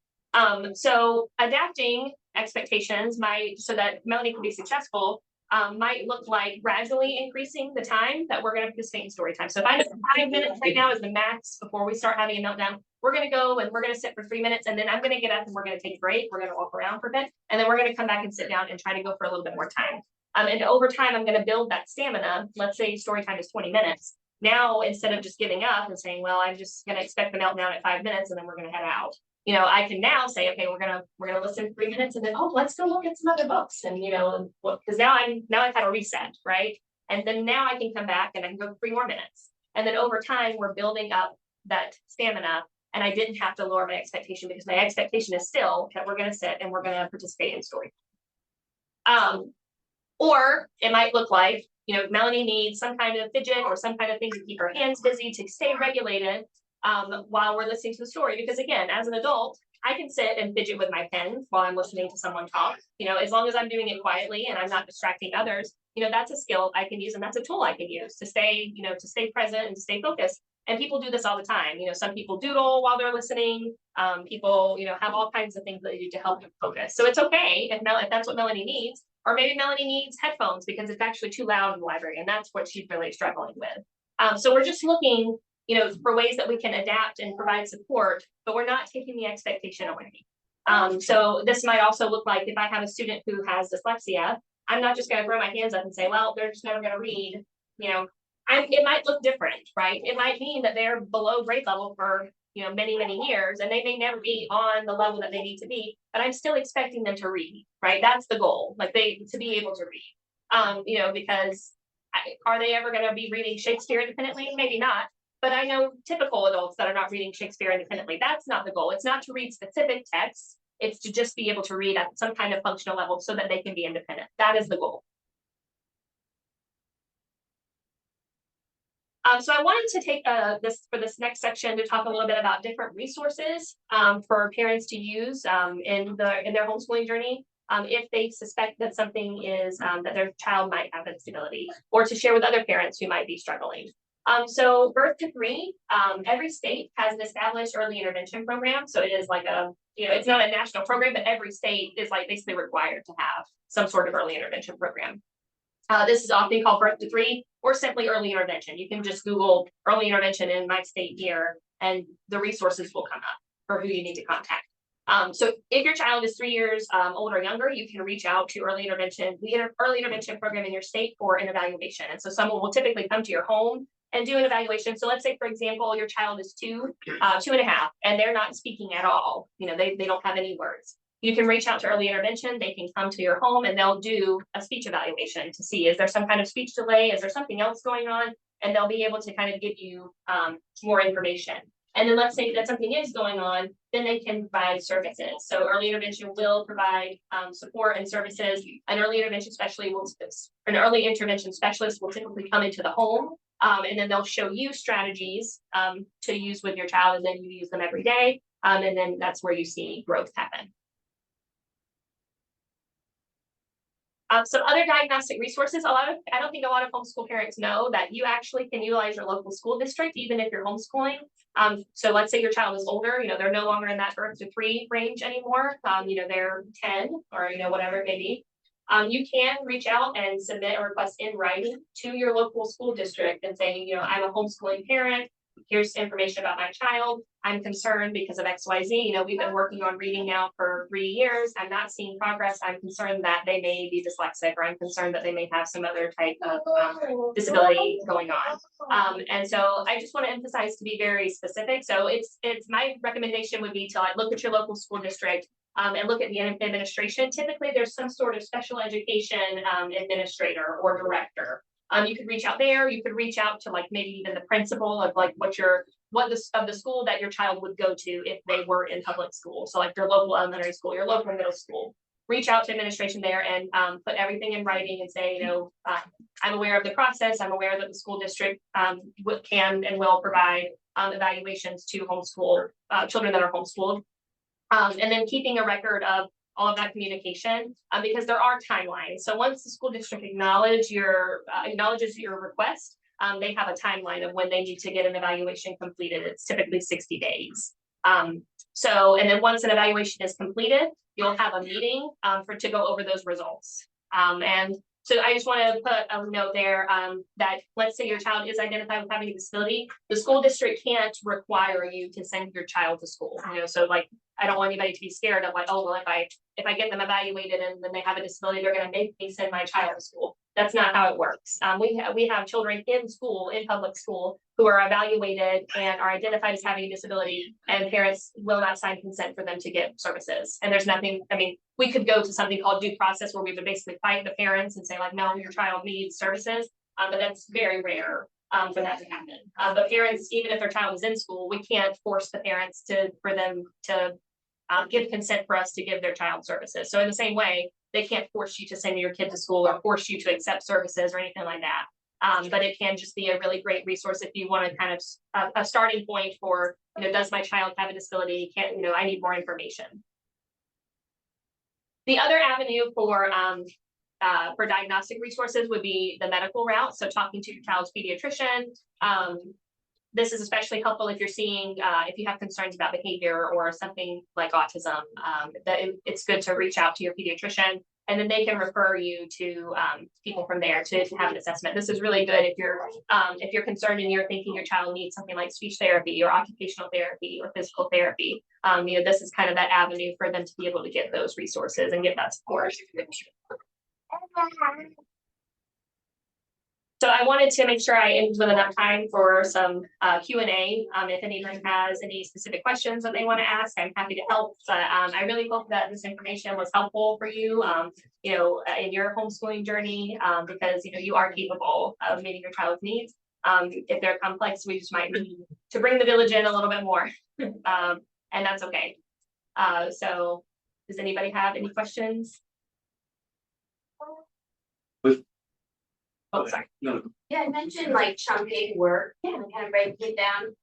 So adapting expectations so that Melanie can be successful might look like gradually increasing the time that we're going to participate in story time. So if I know 5 minutes right now is the max before we start having a meltdown, we're going to go and we're going to sit for 3 minutes, and then I'm going to get up and we're going to take a break. We're going to walk around for a bit, and then we're going to come back and sit down and try to go for a little bit more time. And over time, I'm going to build that stamina. Let's say story time is 20 minutes. Now, instead of just giving up and saying, well, I'm just going to expect the meltdown at 5 minutes and then we're going to head out. You know, I can now say, okay, we're gonna listen 3 minutes, and then, oh, let's go look at some other books, and you know, because now I've had a reset, right? And then now I can come back and I can go 3 more minutes, and then over time we're building up that stamina, and I didn't have to lower my expectation, because my expectation is still that we're going to sit and we're going to participate in story. Or it might look like, you know, Melanie needs some kind of fidget or some kind of thing to keep her hands busy to stay regulated while we're listening to the story. Because again, as an adult, I can sit and fidget with my pen while I'm listening to someone talk, you know, as long as I'm doing it quietly and I'm not distracting others. You know, that's a skill I can use, and that's a tool I can use to stay, you know, to stay present and to stay focused. And people do this all the time. You know, some people doodle while they're listening. People, you know, have all kinds of things that they do to help them focus. So it's okay if that's what Melanie needs. Or maybe Melanie needs headphones because it's actually too loud in the library, and that's what she's really struggling with. So we're just looking, you know, for ways that we can adapt and provide support, but we're not taking the expectation away. So this might also look like if I have a student who has dyslexia, I'm not just going to throw my hands up and say, well, they're just never going to read. You know, it might look different, right? It might mean that they're below grade level for, you know, many, many years, and they may never be on the level that they need to be, but I'm still expecting them to read, right? That's the goal, like to be able to read, you know, because are they ever going to be reading Shakespeare independently? Maybe not. But I know typical adults that are not reading Shakespeare independently. That's not the goal. It's not to read specific texts. It's to just be able to read at some kind of functional level so that they can be independent. That is the goal. So I wanted to take this next section to talk a little bit about different resources for parents to use in their homeschooling journey if they suspect that something is that their child might have a disability, or to share with other parents who might be struggling. So birth to 3, every state has an established early intervention program. So it is like it's not a national program, but every state is like basically required to have some sort of early intervention program. This is often called birth to 3 or simply early intervention. You can just Google early intervention in my state here, and the resources will come up for who you need to contact. So if your child is 3 years old or younger, you can reach out to early intervention, the early intervention program in your state for an evaluation. And so someone will typically come to your home and do an evaluation. So let's say, for example, your child is 2, 2.5, and they're not speaking at all. You know, they don't have any words. You can reach out to early intervention. They can come to your home and they'll do a speech evaluation to see, is there some kind of speech delay? Is there something else going on? And they'll be able to kind of give you more information. And then let's say that something is going on, then they can provide services. So early intervention will provide support and services. An early intervention specialist will typically come into the home, and then they'll show you strategies to use with your child, and then you use them every day. And then that's where you see growth happen. Some other diagnostic resources. I don't think a lot of homeschool parents know that you actually can utilize your local school district, even if you're homeschooling. So let's say your child is older, you know, they're no longer in that birth to 3 range anymore. You know, they're 10 or, you know, whatever it may be. You can reach out and submit a request in writing to your local school district and say, you know, I'm a homeschooling parent. Here's information about my child. I'm concerned because of XYZ. You know, we've been working on reading now for 3 years. I'm not seeing progress. I'm concerned that they may be dyslexic, or I'm concerned that they may have some other type of disability going on. And so I just want to emphasize to be very specific. So it's my recommendation would be to like look at your local school district and look at the administration. Typically, there's some sort of special education administrator or director. You could reach out there. You could reach out to like maybe even the principal of like of the school that your child would go to if they were in public school. So like your local elementary school, your local middle school. Reach out to administration there and put everything in writing and say, you know, I'm aware of the process. I'm aware that the school district can and will provide evaluations to homeschool children that are homeschooled. And then keeping a record of all of that communication, because there are timelines. So once the school district acknowledges your request, they have a timeline of when they need to get an evaluation completed. It's typically 60 days. And then once an evaluation is completed, you'll have a meeting to go over those results. And So I just want to put a note there, that let's say your child is identified with having a disability, the school district can't require you to send your child to school, you know, so like, I don't want anybody to be scared of like, oh, well, if I get them evaluated and then they have a disability, they're gonna make me send my child to school. That's not how it works. We have children in school, in public school, who are evaluated and are identified as having a disability, and parents will not sign consent for them to get services. And there's nothing, I mean, we could go to something called due process where we would basically fight the parents and say like, no, your child needs services, but that's very rare for that to happen. But parents, even if their child is in school, we can't force the parents for them to give consent for us to give their child services. So in the same way, they can't force you to send your kid to school or force you to accept services or anything like that. But it can just be a really great resource if you want to kind of a starting point for, you know, does my child have a disability? I need more information. The other avenue for diagnostic resources would be the medical route. So talking to your child's pediatrician. This is especially helpful if you're seeing, if you have concerns about behavior or something like autism, it's good to reach out to your pediatrician, and then they can refer you to people from there to have an assessment. This is really good if you're concerned and you're thinking your child needs something like speech therapy or occupational therapy or physical therapy. This is kind of that avenue for them to be able to get those resources and get that support. So I wanted to make sure I ended with enough time for some Q&A. If anyone has any specific questions that they want to ask, I'm happy to help. But I really hope that this information was helpful for you, in your homeschooling journey, because, you are capable of meeting your child's needs. If they're complex, we just might need to bring the village in a little bit more, and that's okay. So does anybody have any questions? Oh, sorry. No. Yeah, I mentioned like chunking work and kind of breaking it down.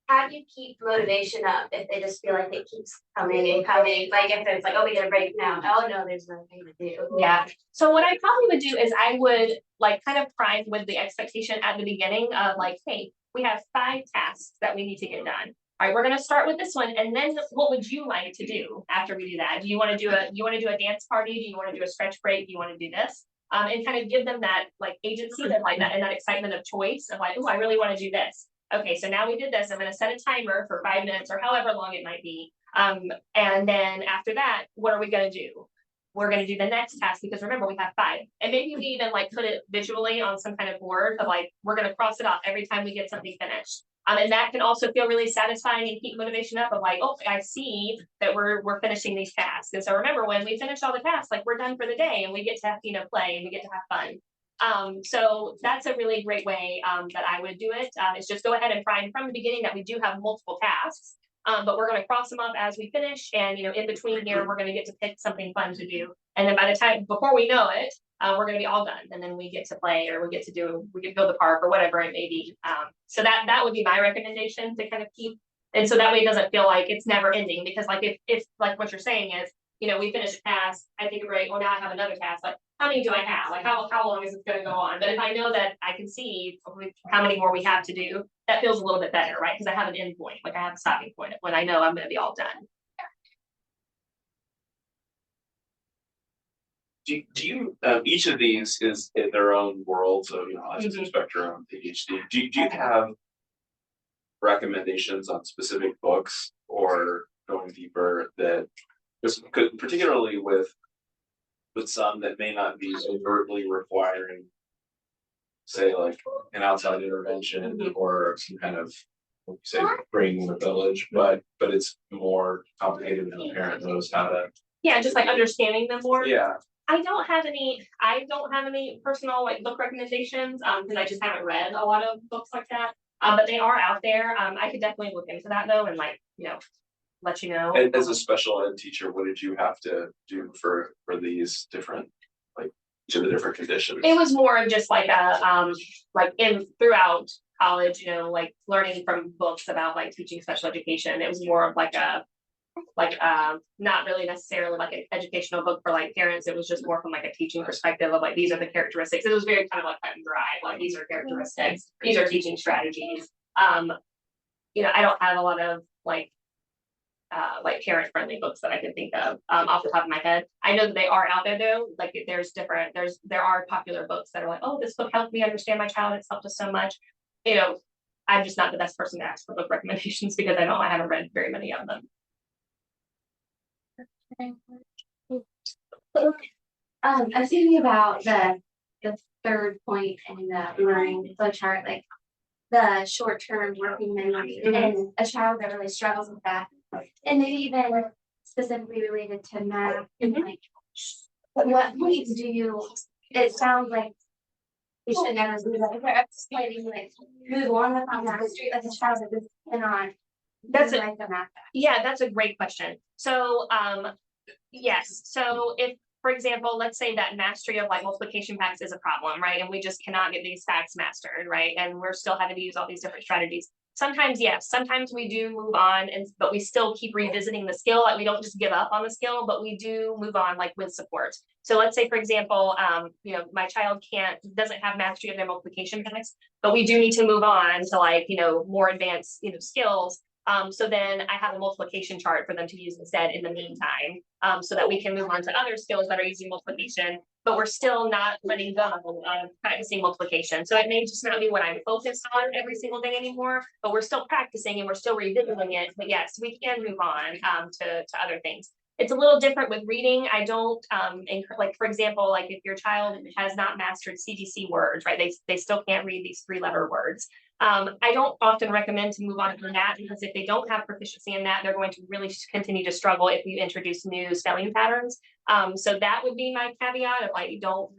How do you keep motivation up if they just feel like it keeps coming and coming? Like if it's like, oh, we gotta break it down. Oh no, there's nothing to do. Yeah. So what I probably would do is I would like kind of prime with the expectation at the beginning of like, hey, we have 5 tasks that we need to get done. All right, we're gonna start with this one, and then what would you like to do after we do that? Do you want to do a dance party? Do you want to do a stretch break? Do you want to do this? And kind of give them that like agency, that like that and that excitement of choice of like, oh, I really want to do this. Okay, so now we did this. I'm going to set a timer for 5 minutes or however long it might be. And then after that, what are we going to do? We're going to do the next task, because remember we have 5. And maybe we even like put it visually on some kind of board of like, we're going to cross it off every time we get something finished. And that can also feel really satisfying and keep motivation up of like, oh, I see that we're finishing these tasks. And so remember, when we finish all the tasks, like we're done for the day and we get to, play and we get to have fun. So that's a really great way that I would do it. Is just go ahead and prime from the beginning that we do have multiple tasks, but we're going to cross them off as we finish. And, in between here, we're going to get to pick something fun to do. And then by the time, before we know it, we're going to be all done, and then we get to play, or we get to go to the park or whatever it may be. So that would be my recommendation to kind of keep, and so that way it doesn't feel like it's never ending, because like if like what you're saying is, we finish a task, I take a break, well now I have another task, like how many do I have? Like how long is it going to go on? But if I know that I can see how many more we have to do, that feels a little bit better, right? Because I have an end point, like I have a stopping point when I know I'm going to be all done. Do you each of these is in their own world, so autism spectrum, ADHD. Do you have recommendations on specific books or going deeper that just particularly with some that may not be overtly requiring, say, like an outside intervention or some kind of, say, bringing the village, but it's more complicated and the parent knows how to. Yeah, just like understanding them more. Yeah. I don't have any personal like book recommendations because I just haven't read a lot of books like that. But they are out there. I could definitely look into that though, and like, let you know. And as a special ed teacher, what did you have to do for these different, like each of the different conditions? It was more of just like throughout college, like learning from books about like teaching special education. It was more of like not really necessarily like an educational book for like parents. It was just more from like a teaching perspective of like, these are the characteristics. It was very kind of like cut and dry, like these are characteristics, these are teaching strategies. I don't have a lot of like like parent-friendly books that I can think of off the top of my head. I know that they are out there though. Like there are popular books that are like, oh, this book helped me understand my child. It's helped us so much. You know, I'm just not the best person to ask for book recommendations because I haven't read very many of them. I was thinking about the third point in the learning flow chart, like the short-term working memory and a child that really struggles with that. And maybe even specifically related to math and like what points do you, it sounds like you should never do that. If they're explaining like move on with on that street like a child that just cannot like the math. Yeah, that's a great question. So yes, so if, for example, let's say that mastery of like multiplication facts is a problem, right? And we just cannot get these facts mastered, right? And we're still having to use all these different strategies. Sometimes, yes, sometimes we do move on, but we still keep revisiting the skill. Like we don't just give up on the skill, but we do move on like with support. So let's say, for example, you know, my child doesn't have mastery of their multiplication facts, but we do need to move on to like, you know, more advanced, you know, skills. So then I have a multiplication chart for them to use instead in the meantime, so that we can move on to other skills that are using multiplication, but we're still not letting go of practicing multiplication. So it may just not be what I'm focused on every single day anymore, but we're still practicing and we're still revisiting it. But yes, we can move on to other things. It's a little different with reading. I don't like, for example, like if your child has not mastered CDC words, right? They still can't read these 3-letter words. I don't often recommend to move on from that because if they don't have proficiency in that, they're going to really continue to struggle if you introduce new spelling patterns. So that would be my caveat of like, don't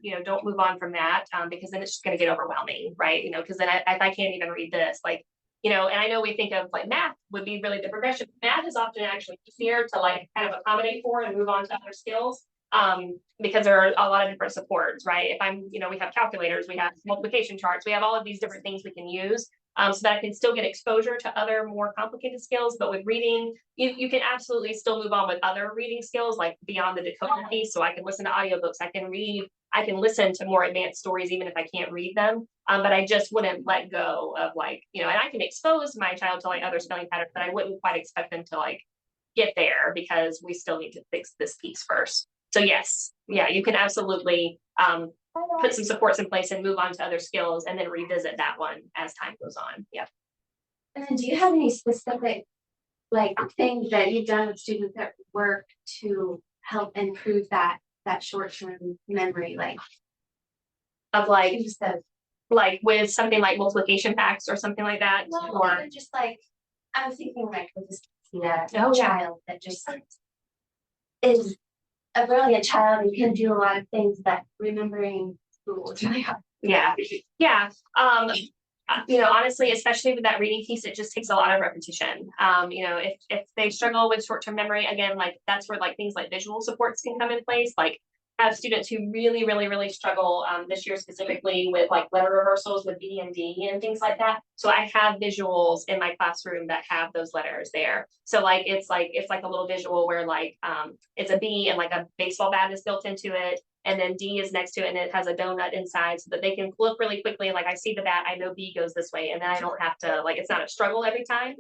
move on from that because then it's just going to get overwhelming, right? You know, because then if I can't even read this, like, you know, and I know we think of like math would be really the progression. Math is often actually easier to like kind of accommodate for and move on to other skills because there are a lot of different supports, right? If I'm, you know, we have calculators, we have multiplication charts, we have all of these different things we can use so that I can still get exposure to other more complicated skills. But with reading, you can absolutely still move on with other reading skills like beyond the decoding piece. So I can listen to audiobooks, I can listen to more advanced stories even if I can't read them. But I just wouldn't let go of like, you know, and I can expose my child to like other spelling patterns, but I wouldn't quite expect them to like get there because we still need to fix this piece first. So yes, yeah, you can absolutely put some supports in place and move on to other skills and then revisit that one as time goes on. Yeah. And then do you have any specific like things that you've done with students that work to help improve that short-term memory, like of like you said, like with something like multiplication facts or something like that? Well, or just like I was thinking like with this child that just is a brilliant child and can do a lot of things, but remembering school is really hard. Yeah. You know, honestly, especially with that reading piece, it just takes a lot of repetition. You know, if they struggle with short-term memory, again, like that's where like things like visual supports can come in place. Like have students who really struggle this year specifically with like letter reversals with B and D and things like that. So I have visuals in my classroom that have those letters there. So like it's like a little visual where like it's a B and like a baseball bat is built into it. And then D is next to it and it has a donut inside so that they can look really quickly. Like I see the bat, I know B goes this way. And then I don't have to like, it's not a struggle every time.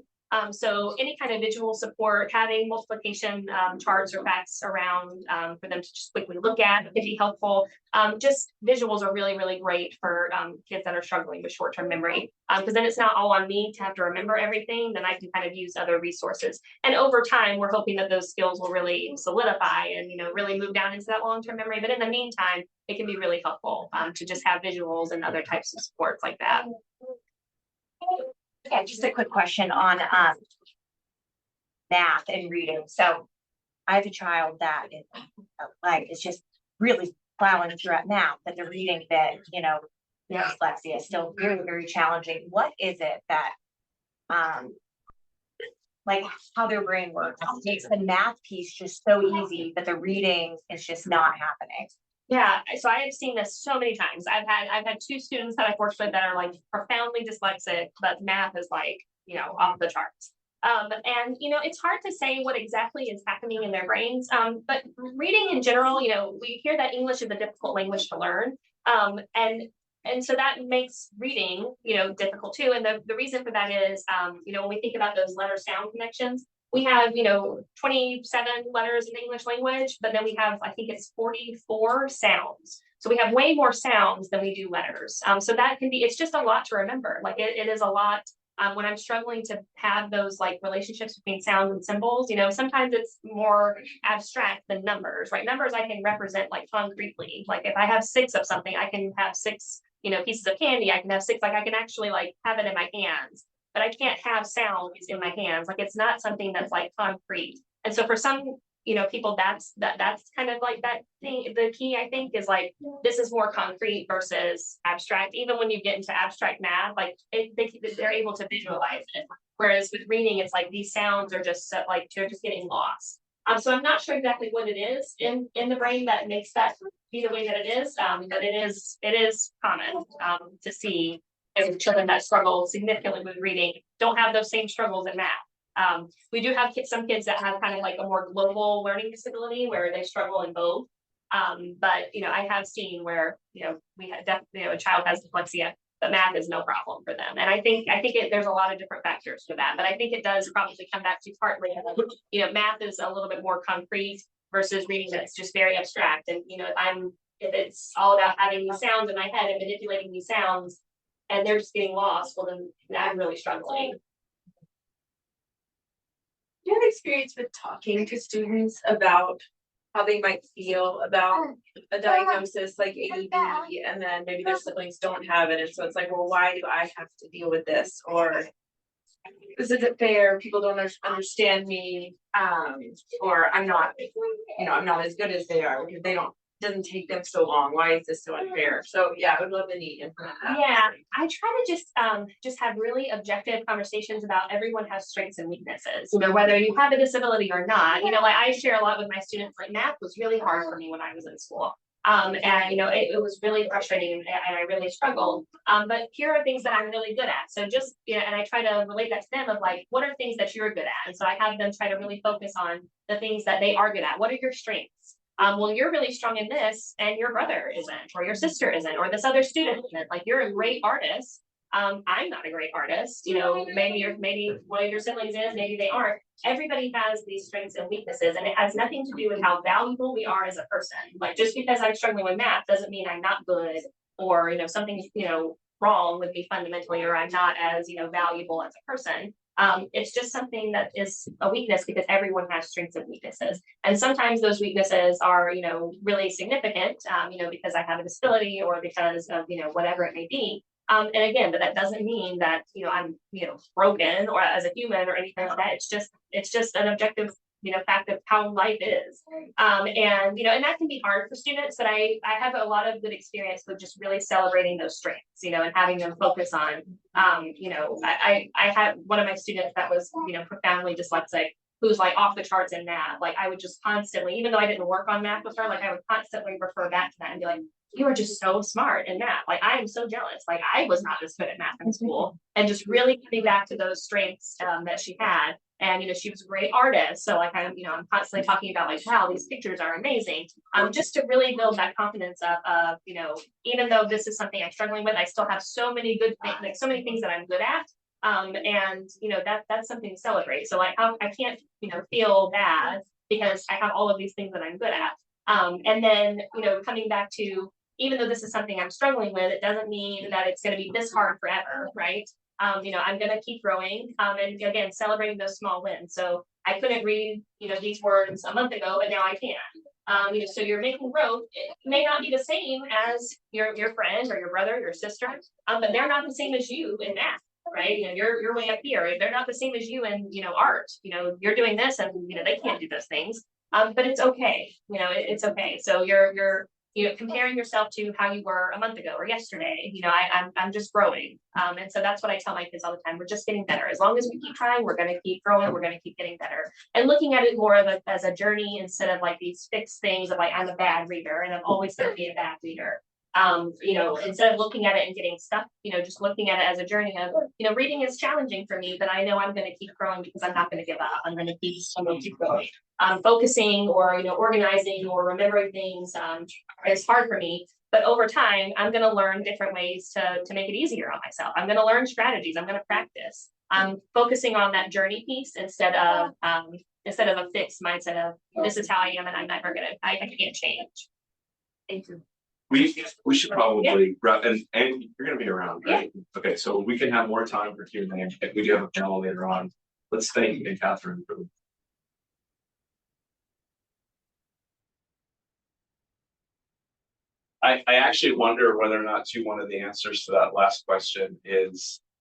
So any kind of visual support, having multiplication charts or facts around for them to just quickly look at could be helpful. Just visuals are really great for kids that are struggling with short-term memory because then it's not all on me to have to remember everything. Then I can kind of use other resources. And over time, we're hoping that those skills will really solidify and, you know, really move down into that long-term memory. But in the meantime, it can be really helpful to just have visuals and other types of supports like that. Yeah, just a quick question on math and reading. So I have a child that is like is just really plowing through at math, but the reading bit, you know, dyslexia is still very challenging. What is it that like how their brain works makes the math piece just so easy, but the reading is just not happening? Yeah, so I have seen this so many times. I've had 2 students that I've worked with that are like profoundly dyslexic, but math is like, you know, off the charts. And you know, it's hard to say what exactly is happening in their brains. But reading in general, you know, we hear that English is a difficult language to learn. And so that makes reading, you know, difficult too. And the reason for that is, you know, when we think about those letter sound connections, we have, 27 letters in the English language, but then we have, I think it's 44 sounds. So we have way more sounds than we do letters. So that can be, it's just a lot to remember. Like it is a lot. When I'm struggling to have those like relationships between sounds and symbols, sometimes it's more abstract than numbers, right? Numbers I can represent like concretely. Like if I have 6 of something, I can have 6, pieces of candy. I can have 6, like I can actually like have it in my hands, but I can't have sounds in my hands. Like it's not something that's like concrete. And so for some, people, that's kind of like that thing. The key, I think, is like this is more concrete versus abstract. Even when you get into abstract math, like they're able to visualize it. Whereas with reading, it's like these sounds are just like you're just getting lost. So I'm not sure exactly what it is in the brain that makes that be the way that it is. But it is common to see children that struggle significantly with reading don't have those same struggles in math. We do have some kids that have kind of like a more global learning disability where they struggle in both. But I have seen where we had definitely a child has dyslexia, but math is no problem for them. And I think there's a lot of different factors for that. But I think it does probably come back to partly math is a little bit more concrete versus reading that's just very abstract. And if it's all about having these sounds in my head and manipulating these sounds, and they're just getting lost, well then I'm really struggling. Do you have experience with talking to students about how they might feel about a diagnosis like ADD, and then maybe their siblings don't have it, and so it's like, well, why do I have to deal with this? Or this isn't fair, people don't understand me, or I'm not as good as they are because they don't, doesn't take them so long. Why is this so unfair? So yeah, I would love any input on that. Yeah, I try to just have really objective conversations about everyone has strengths and weaknesses, whether you have a disability or not. Like I share a lot with my students, like math was really hard for me when I was in school. And it was really frustrating and I really struggled. But here are things that I'm really good at. So just, and I try to relate that to them of like, what are things that you're good at? And so I have them try to really focus on the things that they are good at. What are your strengths? Well, you're really strong in this and your brother isn't, or your sister isn't, or this other student isn't. Like you're a great artist. I'm not a great artist. Maybe one of your siblings is, maybe they aren't. Everybody has these strengths and weaknesses, and it has nothing to do with how valuable we are as a person. Like just because I'm struggling with math doesn't mean I'm not good, or something's wrong with me fundamentally, or I'm not as valuable as a person. It's just something that is a weakness because everyone has strengths and weaknesses. And sometimes those weaknesses are, really significant, because I have a disability or because of, whatever it may be. And again, but that doesn't mean that, I'm, broken or as a human or anything like that. It's just an objective, fact of how life is. And that can be hard for students, but I have a lot of good experience with just really celebrating those strengths, and having them focus on, I had one of my students that was, profoundly dyslexic, who's like off the charts in math. Like I would just constantly, even though I didn't work on math with her, like I would constantly refer back to that and be like, you are just so smart in math. Like I am so jealous. Like I was not this good at math in school, and just really coming back to those strengths that she had. And she was a great artist. So like I'm constantly talking about like, wow, these pictures are amazing. Just to really build that confidence of even though this is something I'm struggling with, I still have so many good things, like so many things that I'm good at. And that's something to celebrate. So like I can't feel bad because I have all of these things that I'm good at. And then coming back to, even though this is something I'm struggling with, it doesn't mean that it's going to be this hard forever, right? I'm going to keep growing, and again, celebrating those small wins. So I couldn't read, these words a month ago, but now I can. So you're making growth. It may not be the same as your friend or your brother, your sister, but they're not the same as you in math, right? You're way up here. They're not the same as you in, art. You're doing this, and they can't do those things. But it's okay. It's okay. So you're comparing yourself to how you were a month ago or yesterday. I'm just growing. And so that's what I tell my kids all the time. We're just getting better. As long as we keep trying, we're going to keep growing. We're going to keep getting better. And looking at it more as a journey instead of like these fixed things of like, I'm a bad reader and I'm always going to be a bad reader. Instead of looking at it and getting stuck, just looking at it as a journey of, reading is challenging for me, but I know I'm going to keep growing because I'm not going to give up. I'm going to keep going. Focusing or, organizing or remembering things is hard for me, but over time, I'm going to learn different ways to make it easier on myself. I'm going to learn strategies. I'm going to practice. focusing on that journey piece instead of a fixed mindset of this is how I am and I'm never gonna, I can't change. Thank you. We should probably wrap, and you're gonna be around, right? Okay, so we can have more time for Q&A if we do have a panel later on. Let's thank AnnKatherine for. I actually wonder whether or not one of the answers to that last question is